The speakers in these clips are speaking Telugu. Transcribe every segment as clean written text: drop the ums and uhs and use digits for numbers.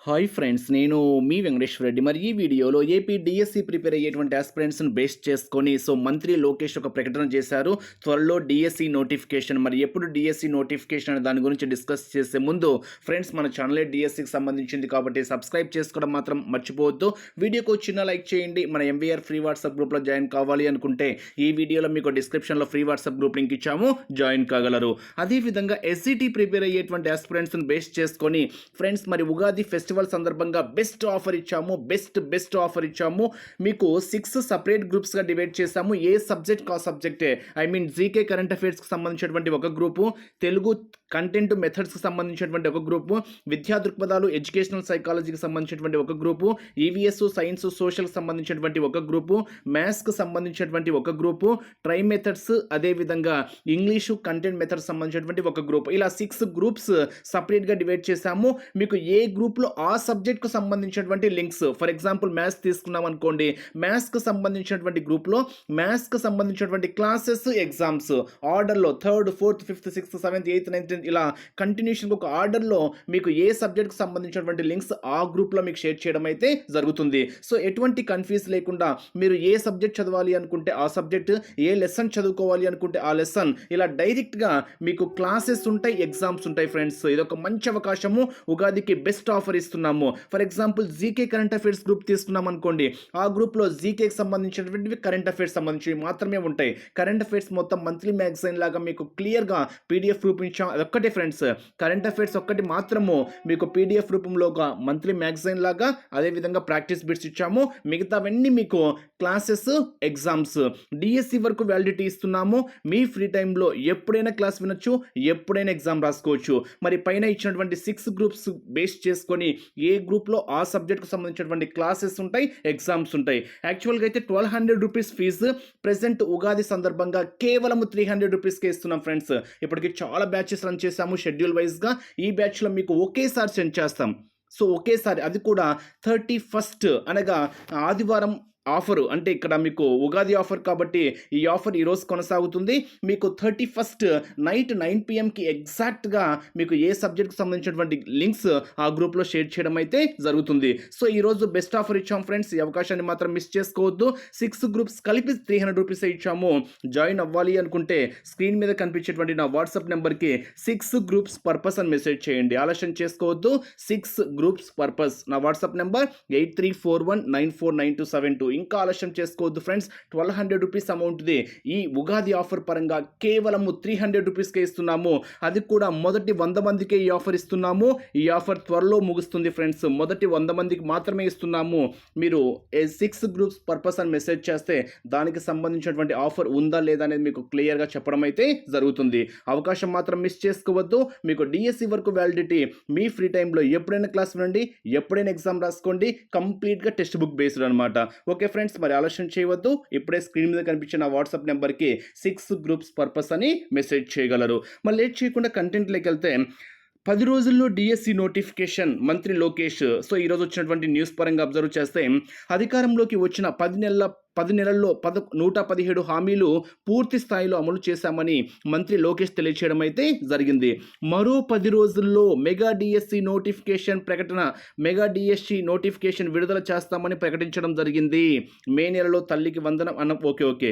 హాయ్ ఫ్రెండ్స్, నేను మీ వెంకటేశ్వర రెడ్డి. మరి ఈ వీడియోలో ఏపీ డిఎస్సి ప్రిపేర్ అయ్యేటువంటి ఆస్పిరెంట్స్ని బేస్ చేసుకొని మంత్రి లోకేష్ ఒక ప్రకటన చేశారు. త్వరలో డిఎస్సి నోటిఫికేషన్, మరి ఎప్పుడు డిఎస్సి నోటిఫికేషన్ అనే దాని గురించి డిస్కస్ చేసే ముందు ఫ్రెండ్స్, మన ఛానలే డిఎస్సికి సంబంధించింది కాబట్టి సబ్స్క్రైబ్ చేసుకోవడం మాత్రం మర్చిపోవద్దు. వీడియోకు చిన్న లైక్ చేయండి. మన ఎంవీఆర్ ఫ్రీ వాట్సాప్ గ్రూప్లో జాయిన్ కావాలి అనుకుంటే ఈ వీడియోలో మీకు డిస్క్రిప్షన్లో ఫ్రీ వాట్సాప్ గ్రూప్ లింక్ ఇచ్చాము, జాయిన్ కాగలరు. అదేవిధంగా ఎస్జిటి ప్రిపేర్ అయ్యేటువంటి ఆస్పిరెంట్స్ని బేస్ చేసుకొని ఫ్రెండ్స్, మరి ఉగాది ఫెస్టివల్ సందర్భంగా బెస్ట్ ఆఫర్ ఇచ్చాము. బెస్ట్ ఆఫర్ ఇచ్చాము. మీకు 6 సపరేట్ గ్రూప్స్గా డివైడ్ చేశాము. ఏ సబ్జెక్ట్ కా సబ్జెక్టే, ఐ మీన్ జీకే కరెంట్ అఫైర్స్కి సంబంధించినటువంటి ఒక గ్రూపు, తెలుగు కంటెంట్ మెథడ్స్కి సంబంధించినటువంటి ఒక గ్రూపు, విద్యా దృక్పథాలు ఎడ్యుకేషనల్ సైకాలజీకి సంబంధించినటువంటి ఒక గ్రూపు, ఈవీఎస్ సైన్స్ సోషల్కి సంబంధించినటువంటి ఒక గ్రూపు, మ్యాథ్స్కి సంబంధించినటువంటి ఒక గ్రూపు, ట్రై మెథడ్స్, అదేవిధంగా ఇంగ్లీషు కంటెంట్ మెథడ్స్ సంబంధించినటువంటి ఒక గ్రూప్. ఇలా 6 గ్రూప్స్ సపరేట్గా డివైడ్ చేశాము. మీకు ఏ గ్రూప్లో ఆ సబ్జెక్ట్కు సంబంధించినటువంటి లింక్స్, ఫర్ ఎగ్జాంపుల్ మ్యాథ్స్ తీసుకున్నాం అనుకోండి, మ్యాథ్స్కి సంబంధించినటువంటి గ్రూప్లో మ్యాథ్స్కి సంబంధించినటువంటి క్లాసెస్ ఎగ్జామ్స్ ఆర్డర్లో 3rd 4th 5th 6th 7th 8th 9th 10th ఇలా కంటిన్యూషన్గా ఒక ఆర్డర్లో మీకు ఏ సబ్జెక్ట్కి సంబంధించినటువంటి లింక్స్ ఆ గ్రూప్లో మీకు షేర్ చేయడం అయితే జరుగుతుంది. సో ఎటువంటి కన్ఫ్యూజ్ లేకుండా మీరు ఏ సబ్జెక్ట్ చదవాలి అనుకుంటే ఆ సబ్జెక్ట్, ఏ లెసన్ చదువుకోవాలి అనుకుంటే ఆ లెసన్, ఇలా డైరెక్ట్గా మీకు క్లాసెస్ ఉంటాయి, ఎగ్జామ్స్ ఉంటాయి. ఫ్రెండ్స్, ఇది ఒక మంచి అవకాశము. ఉగాదికి బెస్ట్ ఆఫర్ ఇస్తున్నాము. For example GK current affairs group తీసుకున్నాం అనుకోండి, ఆ గ్రూప్లో జీకేకి సంబంధించినటువంటి కరెంట్ అఫైర్స్ సంబంధించి మాత్రమే ఉంటాయి. కరెంట్ అఫైర్స్ మొత్తం మంత్లీ మ్యాగజైన్ లాగా మీకు క్లియర్గా పీడిఎఫ్ రూపించాం. అదొక్కటే ఫ్రెండ్స్, కరెంట్ అఫైర్స్ ఒక్కటి మాత్రము మీకు పీడిఎఫ్ రూపంలో ఒక మంత్లీ మ్యాగజైన్ లాగా, అదేవిధంగా ప్రాక్టీస్ బిట్స్ ఇచ్చాము. మిగతావన్నీ మీకు క్లాసెస్, ఎగ్జామ్స్, డిఎస్సి వరకు వ్యాలిడిటీ ఇస్తున్నాము. మీ ఫ్రీ టైంలో ఎప్పుడైనా క్లాస్ వినొచ్చు, ఎప్పుడైనా ఎగ్జామ్ రాసుకోవచ్చు. మరి పైన ఇచ్చినటువంటి 6 గ్రూప్స్ బేస్ చేసుకొని ఏ గ్రూప్లో ఆ సబ్జెక్ట్కు సంబంధించినటువంటి క్లాసెస్ ఉంటాయి, ఎగ్జామ్స్ ఉంటాయి. యాక్చువల్గా అయితే 1200 రూపీస్ ఫీజు ప్రెసెంట్ ఉగాది సందర్భంగా కేవలం 300 రూపీస్కే ఇస్తున్నాం. ఫ్రెండ్స్, ఇప్పటికి చాలా బ్యాచెస్ రన్ చేశాము షెడ్యూల్ వైజ్గా. ఈ బ్యాచ్లో మీకు ఒకేసారి సెండ్ చేస్తాం. సో ఒకేసారి, అది కూడా 31st అనగా ఆదివారం ఆఫరు. అంటే ఇక్కడ మీకు ఉగాది ఆఫర్ కాబట్టి ఈ ఆఫర్ ఈరోజు కొనసాగుతుంది. మీకు 31st నైట్ 9 PM ఎగ్జాక్ట్గా మీకు ఏ సబ్జెక్ట్కి సంబంధించినటువంటి లింక్స్ ఆ గ్రూప్లో షేర్ చేయడం అయితే జరుగుతుంది. సో ఈరోజు బెస్ట్ ఆఫర్ ఇచ్చాం ఫ్రెండ్స్, ఈ అవకాశాన్ని మాత్రం మిస్ చేసుకోవద్దు. 6 గ్రూప్స్ కలిపి 300 రూపీస్ ఇచ్చాము. జాయిన్ అవ్వాలి అనుకుంటే స్క్రీన్ మీద కనిపించేటువంటి నా వాట్సాప్ నెంబర్కి 6 గ్రూప్స్ పర్పస్ అని మెసేజ్ చేయండి. ఆలస్యం చేసుకోవద్దు. 6 గ్రూప్స్ పర్పస్, నా వాట్సాప్ నెంబర్ 8341949272. ఇంకా ఆలస్యం చేసుకోవద్దు ఫ్రెండ్స్. 1200 రూపీస్ అమౌంట్ది ఈ ఉగాది ఆఫర్ పరంగా కేవలం 300 రూపీస్కే ఇస్తున్నాము. అది కూడా మొదటి 100 మందికే ఈ ఆఫర్ ఇస్తున్నాము. ఈ ఆఫర్ త్వరలో ముగుస్తుంది ఫ్రెండ్స్. మొదటి 100 మందికి మాత్రమే ఇస్తున్నాము. మీరు 6 గ్రూప్స్ పర్పస్ అని మెసేజ్ చేస్తే దానికి సంబంధించినటువంటి ఆఫర్ ఉందా లేదా అనేది మీకు క్లియర్గా చెప్పడం అయితే జరుగుతుంది. అవకాశం మాత్రం మిస్ చేసుకోవద్దు. మీకు డిఎస్సి వరకు వ్యాలిడిటీ. మీ ఫ్రీ టైంలో ఎప్పుడైనా క్లాస్ వినండి, ఎప్పుడైనా ఎగ్జామ్ రాసుకోండి. కంప్లీట్గా టెక్స్ట్ బుక్ బేస్డ్ అనమాట. ఓకే ఫ్రెండ్స్, మరి ఆలస్యం చేయవద్దు. ఇప్పుడే స్క్రీన్ మీద కనిపించిన వాట్సాప్ నెంబర్కి 6 గ్రూప్స్ పర్పస్ అని మెసేజ్ చేయగలరు. మరి లేట్ చేయకుండా కంటెంట్లోకి వెళ్తే, 10 రోజుల్లో డిఎస్సి నోటిఫికేషన్ మంత్రి లోకేష్. సో ఈరోజు వచ్చినటువంటి న్యూస్ పరంగా అబ్జర్వ్ చేస్తే, అధికారంలోకి వచ్చిన 10 నెలల్లో 117 హామీలు పూర్తి స్థాయిలో అమలు చేశామని మంత్రి లోకేష్ తెలియచేయడం అయితే జరిగింది. మరో 10 రోజుల్లో మెగా డిఎస్సి నోటిఫికేషన్ ప్రకటన, మెగా డిఎస్సి నోటిఫికేషన్ విడుదల చేస్తామని ప్రకటించడం జరిగింది. మే నెలలో తల్లికి వందనం అన్న ఓకే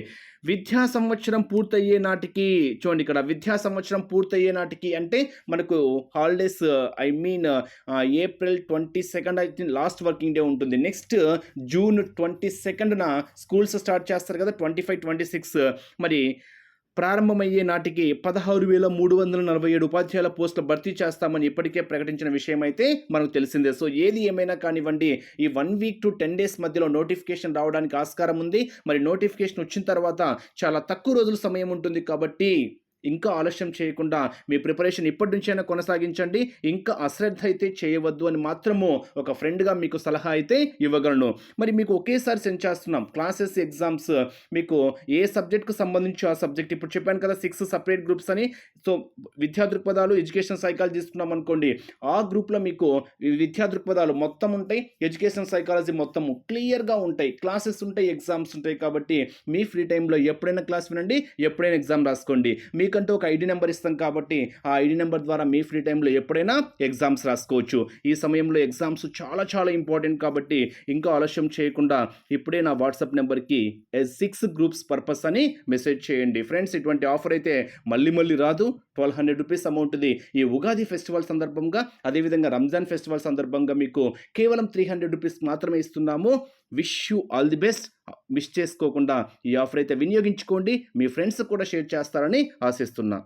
విద్యా సంవత్సరం పూర్తయ్యే నాటికి, చూడండి ఇక్కడ విద్యా సంవత్సరం పూర్తయ్యే నాటికి అంటే మనకు holidays, I mean April 22nd అయితే లాస్ట్ వర్కింగ్ డే ఉంటుంది. Next June 22nd schools start చేస్తారు కదా, 25, 26. మరి ప్రారంభమయ్యే నాటికి 16,347 ఉపాధ్యాయుల పోస్టులు భర్తీ చేస్తామని ఇప్పటికే ప్రకటించిన విషయం అయితే మనకు తెలిసిందే. సో ఏది ఏమైనా కానివ్వండి, ఈ 1 week to 10 days మధ్యలో నోటిఫికేషన్ రావడానికి ఆస్కారం ఉంది. మరి నోటిఫికేషన్ వచ్చిన తర్వాత చాలా తక్కువ రోజుల సమయం ఉంటుంది కాబట్టి ఇంకా ఆలస్యం చేయకుండా మీ ప్రిపరేషన్ ఇప్పటి నుంచైనా కొనసాగించండి. ఇంకా అశ్రద్ధ అయితే చేయవద్దు అని మాత్రము ఒక ఫ్రెండ్గా మీకు సలహా అయితే ఇవ్వగలను. మరి మీకు ఒకేసారి సెండ్ చేస్తున్నాం క్లాసెస్, ఎగ్జామ్స్. మీకు ఏ సబ్జెక్ట్కు సంబంధించి ఆ సబ్జెక్ట్, ఇప్పుడు చెప్పాను కదా 6 సపరేట్ గ్రూప్స్ అని. సో విద్యా దృక్పథాలు, ఎడ్యుకేషన్ సైకాలజీ తీసుకున్నాం అనుకోండి, ఆ గ్రూప్లో మీకు విద్యా దృక్పథాలు మొత్తం ఉంటాయి, ఎడ్యుకేషన్ సైకాలజీ మొత్తము క్లియర్గా ఉంటాయి, క్లాసెస్ ఉంటాయి, ఎగ్జామ్స్ ఉంటాయి. కాబట్టి మీ ఫ్రీ టైంలో ఎప్పుడైనా క్లాస్ వినండి, ఎప్పుడైనా ఎగ్జామ్ రాసుకోండి. మీకు మీకంటూ ఒక ఐడి నెంబర్ ఇస్తాం కాబట్టి ఆ ఐడి నెంబర్ ద్వారా మీ ఫ్రీ టైంలో ఎప్పుడైనా ఎగ్జామ్స్ రాసుకోవచ్చు. ఈ సమయంలో ఎగ్జామ్స్ చాలా చాలా ఇంపార్టెంట్ కాబట్టి ఇంకా ఆలస్యం చేయకుండా ఇప్పుడే నా వాట్సాప్ నెంబర్కి S6 గ్రూప్స్ పర్పస్ అని మెసేజ్ చేయండి. ఫ్రెండ్స్, ఇటువంటి ఆఫర్ అయితే మళ్ళీ రాదు. 1200 రూపీస్ అమౌంట్ది ఈ ఉగాది ఫెస్టివల్ సందర్భంగా, అదేవిధంగా రంజాన్ ఫెస్టివల్ సందర్భంగా మీకు కేవలం 300 రూపీస్ మాత్రమే ఇస్తున్నాము. Wish you all the best. Miss చేసుకోకుండా ఈ ఆఫర్ అయితే వినియోగించుకోండి. మీ ఫ్రెండ్స్ కూడా షేర్ చేస్తారని ఆశిస్తున్నా.